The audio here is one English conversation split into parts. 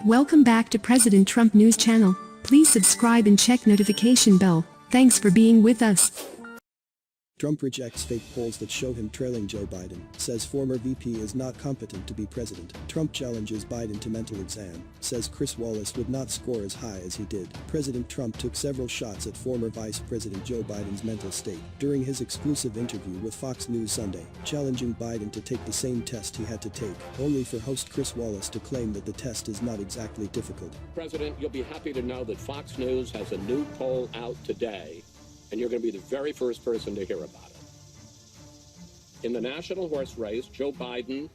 Welcome back to President Trump News Channel. Please subscribe and check notification bell. Thanks for being with us. Trump rejects fake polls that show him trailing Joe Biden, says former VP is not competent to be president. Trump challenges Biden to mental exam, says Chris Wallace would not score as high as he did. President Trump took several shots at former Vice President Joe Biden's mental state during his exclusive interview with Fox News Sunday, challenging Biden to take the same test he had to take, only for host Chris Wallace to claim that the test is not exactly difficult. President, you'll be happy to know that Fox News has a new poll out today, and you're going to be the very first person to hear about it. In the national horse race, Joe Biden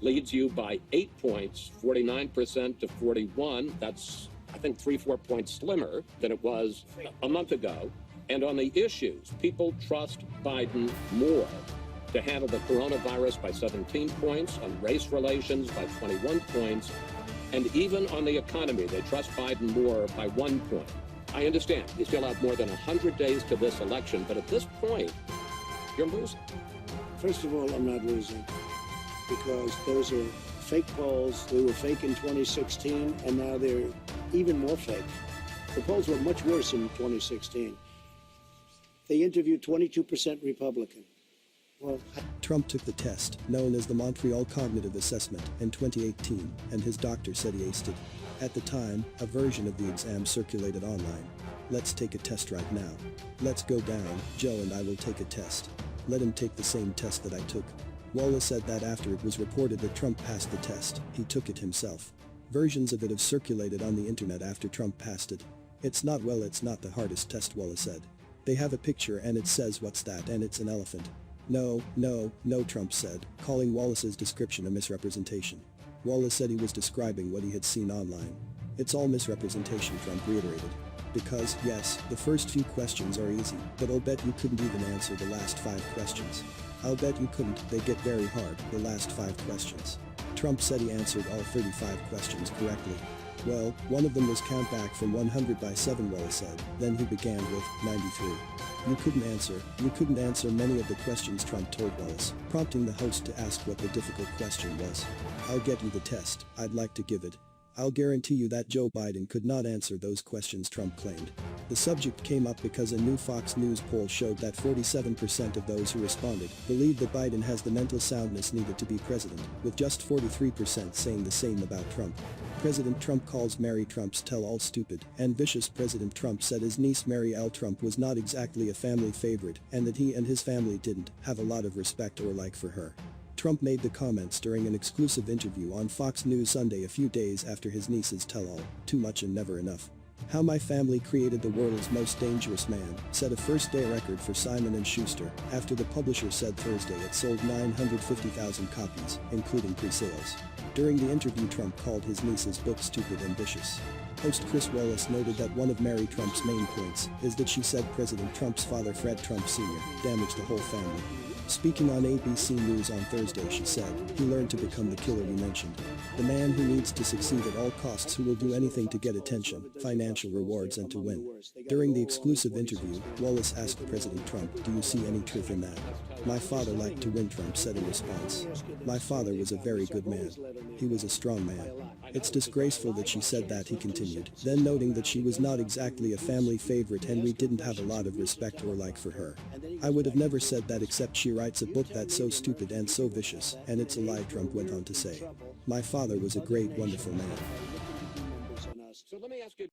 leads you by 8 points, 49% to 41. That's, I think, 3-4 points slimmer than it was a month ago. And on the issues, people trust Biden more to handle the coronavirus by 17 points, on race relations by 21 points, and even on the economy, they trust Biden more by 1 point. I understand you still have more than 100 days to this election, but at this point, you're losing. First of all, I'm not losing because those are fake polls. They were fake in 2016, and now they're even more fake. The polls were much worse in 2016. They interviewed 22% Republican. Well, Trump took the test, known as the Montreal Cognitive Assessment, in 2018, and his doctor said he aced it. At the time, a version of the exam circulated online. Let's take a test right now. Let's go down, Joe and I will take a test. Let him take the same test that I took. Wallace said that after it was reported that Trump passed the test, he took it himself. Versions of it have circulated on the internet after Trump passed it. It's not the hardest test, Wallace said. They have a picture and it says what's that, and it's an elephant. No, Trump said, calling Wallace's description a misrepresentation. Wallace said he was describing what he had seen online. It's all misrepresentation, Trump reiterated. Because, yes, the first few questions are easy, but I'll bet you couldn't even answer the last 5 questions. I'll bet you couldn't, they get very hard, the last 5 questions. Trump said he answered all 35 questions correctly. Well, one of them was count back from 100 by 7, Wallace said. Then he began with 93. You couldn't answer many of the questions, Trump told Wallace, prompting the host to ask what the difficult question was. I'll get you the test, I'd like to give it. I'll guarantee you that Joe Biden could not answer those questions, Trump claimed. The subject came up because a new Fox News poll showed that 47% of those who responded believe that Biden has the mental soundness needed to be president, with just 43% saying the same about Trump. President Trump calls Mary Trump's tell-all stupid and vicious. President Trump said his niece Mary L. Trump was not exactly a family favorite and that he and his family didn't have a lot of respect or like for her. Trump made the comments during an exclusive interview on Fox News Sunday a few days after his niece's tell-all, "Too much and never enough. How my family created the world's most dangerous man," set a first-day record for Simon & Schuster, after the publisher said Thursday it sold 950,000 copies, including pre-sales. During the interview, Trump called his niece's book stupid and vicious. Host Chris Wallace noted that one of Mary Trump's main points is that she said President Trump's father, Fred Trump Sr., damaged the whole family. Speaking on ABC News on Thursday, she said, "He learned to become the killer you mentioned. The man who needs to succeed at all costs, who will do anything to get attention, financial rewards, and to win." During the exclusive interview, Wallace asked President Trump, "Do you see any truth in that?" "My father liked to win," Trump said in response. "My father was a very good man. He was a strong man." It's disgraceful that she said that, he continued, then noting that she was not exactly a family favorite and we didn't have a lot of respect or like for her. "I would have never said that, except she writes a book that's so stupid and so vicious, and it's a lie," Trump went on to say. "My father was a great, wonderful man." So let me ask you